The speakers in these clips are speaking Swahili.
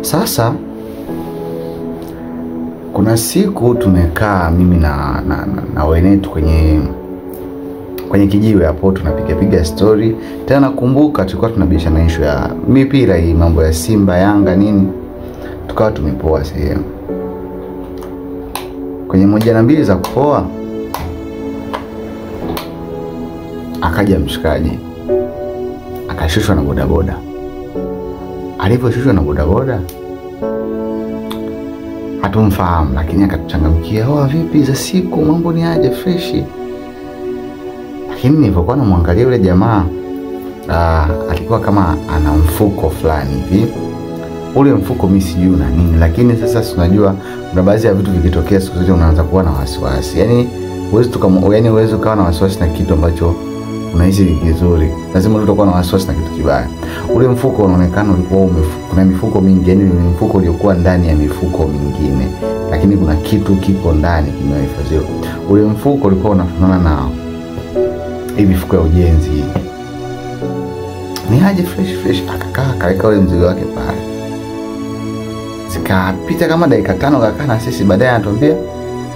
Sasa kuna siku tumekaa mimi na wenetu kwenye kijiwe hapo tunapiga story. Tena nakumbuka tulikuwa tunabishana issue ya mipira hii, mambo ya Simba, Yanga nini. Tukawa tumepoa sehemu. Kwenye moja na mbili za kupoa akaja mshikaji. Akashushwa na bodaboda. Aliposhushwa na bodaboda hatumfahamu, lakini akatuchangamkia, "Oh vipi za siku, mambo ni aje, fresh?" Lakini nilipokuwa namwangalia yule jamaa, alikuwa kama ana mfuko fulani hivi. Ule mfuko mimi sijui una nini, lakini sasa tunajua kuna baadhi ya vitu vikitokea siku zote unaanza kuwa na wasiwasi. Yaani uwezi ukawa na wasiwasi na kitu ambacho unahisi vizuri. Lazima utakuwa na wasiwasi na kitu kibaya. Ule mfuko unaonekana ulikuwa kuna mifuko mingi, yani ni mfuko uliokuwa ndani ya mifuko mingine, lakini kuna kitu kipo ndani kimehifadhiwa. Ule mfuko ulikuwa unafanana na hii mifuko ya ujenzi. Ni aje fresh akakaa kaweka ule mzigo wake pale. Zikapita kama dakika 5 kakaa na sisi, baadaye anatuambia,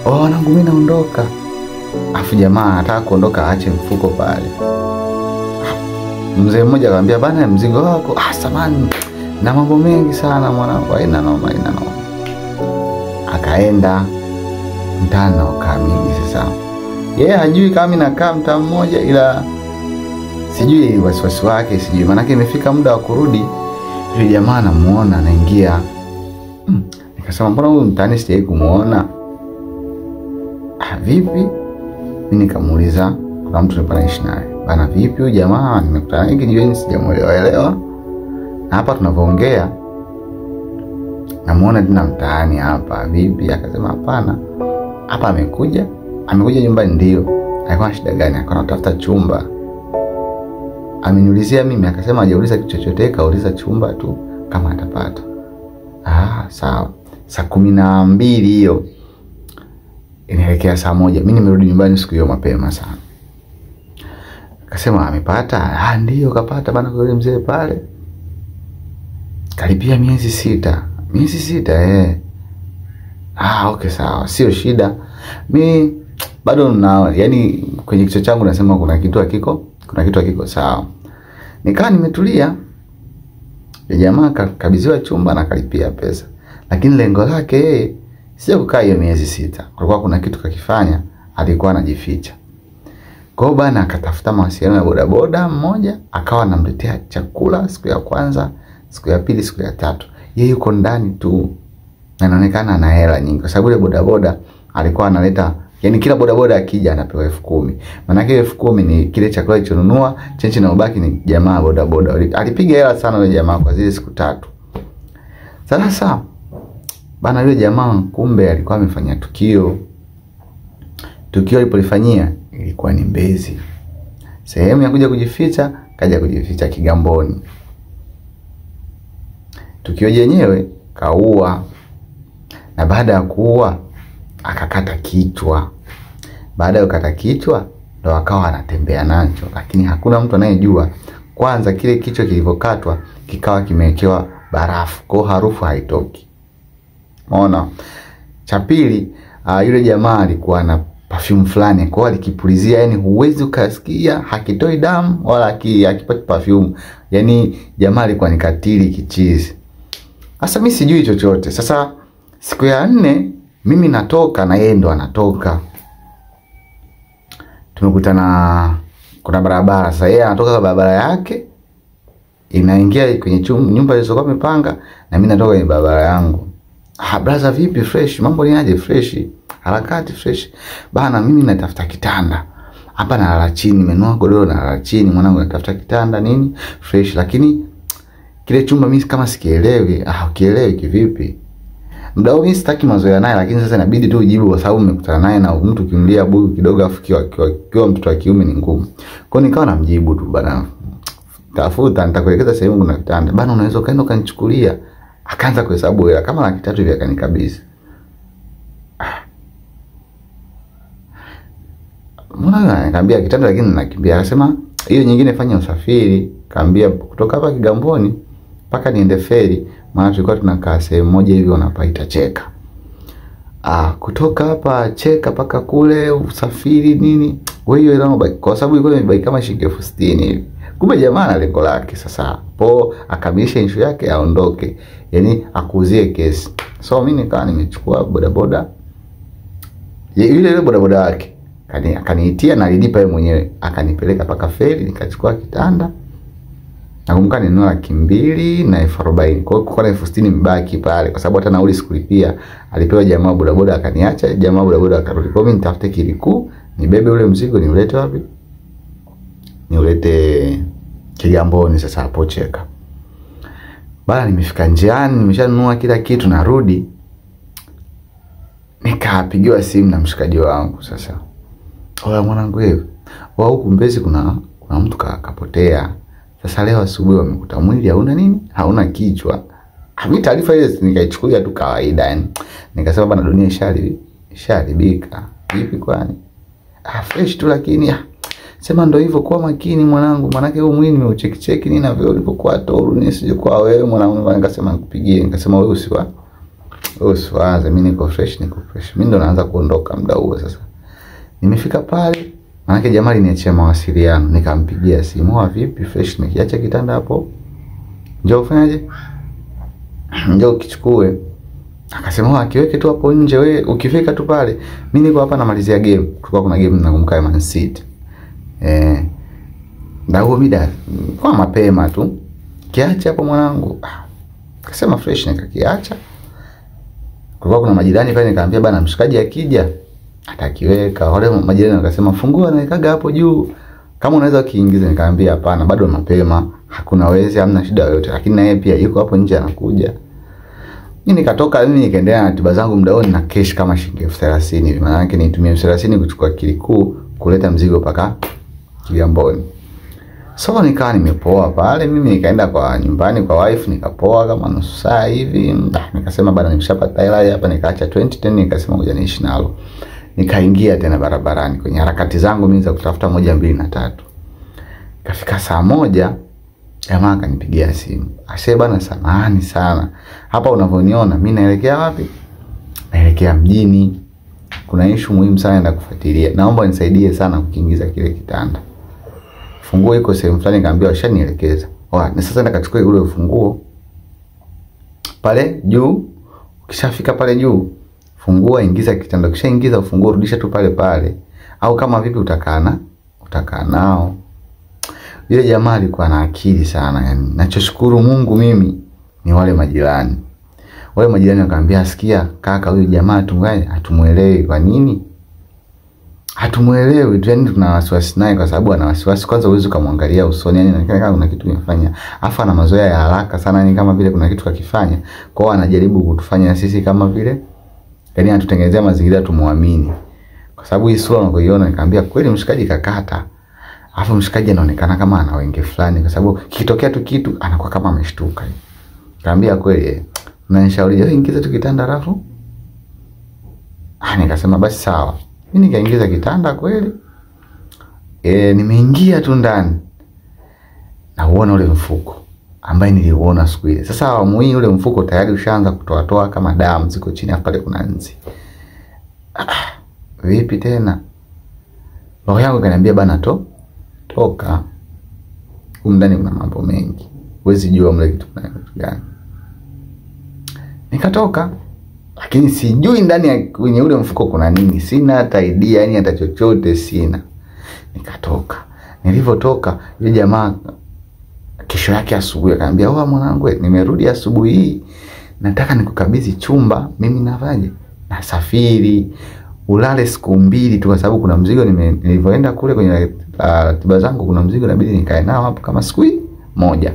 "Oh wanangu mimi naondoka." Afu jamaa anataka kuondoka aache mfuko pale. Mzee mmoja akamwambia, "Bana mzigo wako." Samani na mambo mengi sana mwanangu, haina noma. Akaenda mtano kamili sasa. Yeye hajui kama mimi nakaa mtaa mmoja, ila sijui wasiwasi wake, sijui maana yake imefika muda wa kurudi. Yule jamaa namuona anaingia. Nikasema mbona huyu mtani sijai kumuona? Vipi? Mimi nikamuuliza kuna mtu nipanishi naye. Bana vipi huyu jamaa nimekutana naye kijiweni sijamuelewa. Na hapa tunavyoongea namuona tena mtaani hapa. Vipi? Akasema hapana. Hapa amekuja nyumbani ndio. Alikuwa na shida gani? Alikuwa anatafuta chumba. Ameniulizia mimi, akasema hajauliza kitu chochote, kauliza chumba tu kama atapata. Sawa. Saa 12 hiyo. Inaelekea saa 1. Mimi nimerudi nyumbani siku hiyo mapema sana. Akasema amepata? Ndio kapata bana kwa yule mzee pale. Karibia miezi 6. Miezi 6 okay sawa, sio shida. Mimi bado yani kwenye kichwa changu nasema kuna kitu hakiko sawa. Nikaa nimetulia. Jamaa kabidhiwa chumba na kalipia pesa. Lakini lengo lake sio kukaa hiyo miezi 6. Kulikuwa kuna kitu kakifanya, alikuwa anajificha. Kwa hiyo bana akatafuta mawasiliano ya bodaboda mmoja, akawa anamletea chakula siku ya kwanza, siku ya pili, siku ya 3. Yeye yuko ndani tu. Na inaonekana ana hela nyingi kwa sababu ile bodaboda alikuwa analeta, yani kila bodaboda akija anapewa 10,000. Maana yake 10,000 ni kile chakula alichonunua, chenchi na ubaki ni jamaa bodaboda. Alipiga hela sana yule jamaa kwa zile siku 3. Sasa bana yule jamaa kumbe alikuwa amefanya tukio. Tukio alipolifanyia ilikuwa ni Mbezi. Sehemu ya kuja kujificha, kaja kujificha Kigamboni. Tukio jenyewe kaua. Na baada ya kuua akakata kichwa. Baada ya kukata kichwa ndo akawa anatembea nacho, lakini hakuna mtu anayejua. Kwanza kile kichwa kilivokatwa kikawa kimewekewa barafu, kwa harufu haitoki. Umeona? Cha pili, yule jamaa alikuwa na perfume fulani, kwa hiyo alikipulizia, yani huwezi ukasikia, hakitoi damu wala hakipati perfume. Yani jamaa alikuwa ni katili kichizi. Sasa mimi sijui chochote. Sasa siku ya 4 mimi natoka na yeye ndo anatoka. Tumekutana kuna barabara. Sasa yeye anatoka kwa barabara yake inaingia kwenye nyumba ilizokuwa amepanga, na mimi natoka kwenye barabara yangu. Brother vipi fresh? Mambo ni aje fresh? Harakati fresh. Bana mimi natafuta kitanda. Hapa nalala chini, nimenunua godoro nalala chini, mwanangu natafuta kitanda nini? Fresh, lakini kile chumba mimi kama sikielewi. Ukielewi kivipi? Mdau mimi sitaki mazoea naye, lakini sasa inabidi tu ujibu kwa sababu umekutana naye, na mtu kimlia bugu kidogo afu kiwa mtoto wa kiume ni ngumu. Kwa hiyo nikawa namjibu tu bana, tafuta nitakuelekeza sehemu kuna kitanda. Bana unaweza kaenda ukanichukulia. Akaanza kuhesabu hela kama 300 hivi akanikabidhi. Mbona ananiambia kitanda lakini nakimbia. Akasema hiyo nyingine fanya usafiri. Kaambia kutoka hapa Kigamboni mpaka niende feri, maana tulikuwa tunakaa sehemu moja hivi wanapaita Cheka. Kutoka hapa Cheka paka kule usafiri nini, wewe hiyo kwa sababu ilikuwa imebaki kama shilingi 60,000 hivi. Kumbe jamaa na lengo lake sasa po akamilisha issue yake aondoke, yani akuzie kesi. So mimi nikawa nimechukua bodaboda, yule bodaboda wake akaniitia na alilipa yeye mwenyewe, akanipeleka paka feri, nikachukua kitanda. Nakumbuka ninunua 200 na 40. Kwa hiyo kwa 60,000 mbaki pale, kwa sababu hata nauli sikulipia. Alipewa jamaa bodaboda akaniacha, jamaa bodaboda akarudi. Kwa hiyo mimi nitafute Kirikou, nibebe ule mzigo niulete wapi? Niulete Kigamboni sasa hapo Cheka. Bana nimefika njiani, nimeshanunua kila kitu, narudi. Nikapigiwa simu na mshikaji wangu sasa. Oya mwanangu wewe, wa huku Mbezi kuna mtu kapotea. Sasa leo asubuhi wamekuta mwili hauna nini? Hauna kichwa. Mimi taarifa ile nikaichukulia tu kawaida yani. Nikasema bana dunia isharibika. Vipi kwani? Fresh tu lakini sema ndo hivyo, kwa makini mwanangu, manake huo mwili nimeucheki nini na vile ulipokuwa toru nisije kwa wewe mwanangu. Nikasema nikupigie, nikasema wewe usiwaze, mimi niko fresh. Mimi ndo naanza kuondoka muda huo sasa. Nimefika pale, manake jamaa aliniachia mawasiliano, nikampigia simu, vipi fresh, nimekiacha kitanda hapo, njoo ufanyaje, njoo kichukue. Akasema akiweke tu hapo nje, wewe ukifika tu pale mimi niko hapa namalizia game. Tulikuwa kuna game nakumbuka Man City. Na huo mida kwa mapema tu, kiacha hapo mwanangu. Akasema fresh, nikakiacha. Kulikuwa kuna majirani pale, nikamwambia bana mshikaji akija atakiweka. Wale majirani wakasema fungua nawekaga hapo juu, kama unaweza kiingiza. Nikamwambia hapana, bado mapema, hakuna wezi, hamna shida yoyote, lakini na yeye pia yuko hapo nje anakuja. Mimi nikatoka, mimi nikaendelea na tiba zangu mdaoni na cash kama shilingi 30,000 hivi. Maana yake nitumie 30,000 kuchukua Kirikou kuleta mzigo paka Kigamboni. So nikawa nimepoa pale, mimi nikaenda kwa nyumbani kwa wife, nikapoa kama nusu saa hivi. Nikasema bana nimeshapata hela hapa, nikaacha 2010, nikasema ngoja niishi nalo. Nikaingia tena barabarani kwenye harakati zangu mimi za kutafuta 1 2 na 3. Kafika saa 1, jamaa akanipigia simu. Ashe bana, samahani sana, hapa unavyoniona mimi naelekea wapi? Naelekea mjini, kuna issue muhimu sana na kufuatilia, naomba nisaidie sana kukiingiza kile kitanda. Funguo iko sehemu fulani. Nikamwambia washanielekeza. Na sasa nikachukua ule ufunguo pale juu. Ukishafika pale juu, fungua, ingiza kitanda. Ukishaingiza ufunguo, rudisha tu pale pale, au kama vipi utakaa nao. Yule jamaa alikuwa na akili sana yani. Nachoshukuru Mungu mimi ni wale majirani. Wale majirani wakamwambia, sikia kaka, huyu jamaa hatumuelewi. Kwa nini? Hatumuelewi tu, yani tuna wasiwasi naye kwa sababu ana wasiwasi. Kwanza uwezo kumwangalia usoni, yani inaonekana kama kuna kitu kimefanya. Afa ana mazoea ya haraka sana, yani kama vile kuna kitu kakifanya. Kwa hiyo anajaribu kutufanya sisi kama vile, yani anatutengenezea mazingira tumuamini. Kwa sababu hii sura unakoiona, nikamwambia kweli mshikaji kakata. Afa mshikaji anaonekana kama ana wenge fulani, kwa sababu kikitokea tu kitu anakuwa kama ameshtuka. Nikamwambia kweli unanishauri ingiza tu kitanda rafu. Nikasema basi sawa. Mimi nikaingiza kitanda kweli. Nimeingia tu ndani, na uona ule mfuko ambaye niliuona siku ile. Sasa awamu hii ule mfuko tayari ushaanza kutoa kama damu ziko chini, hapo pale kuna nzi. Vipi tena? Roho yangu kaniambia bana toka. Huko ndani kuna mambo mengi. Huwezi jua mle kitu gani. Nikatoka. Lakini sijui ndani ya kwenye ule mfuko kuna nini. Sina hata idea, yani hata chochote sina. Nikatoka. Nilivyotoka, yule jamaa kesho yake asubuhi akaniambia, mwanangu, nimerudi asubuhi hii. Nataka nikukabidhi chumba. Mimi navaje? Nasafiri. Ulale siku 2 tu kwa sababu kuna mzigo nilivyoenda kule kwenye tiba zangu, kuna mzigo inabidi nikae nao hapo kama siku 1.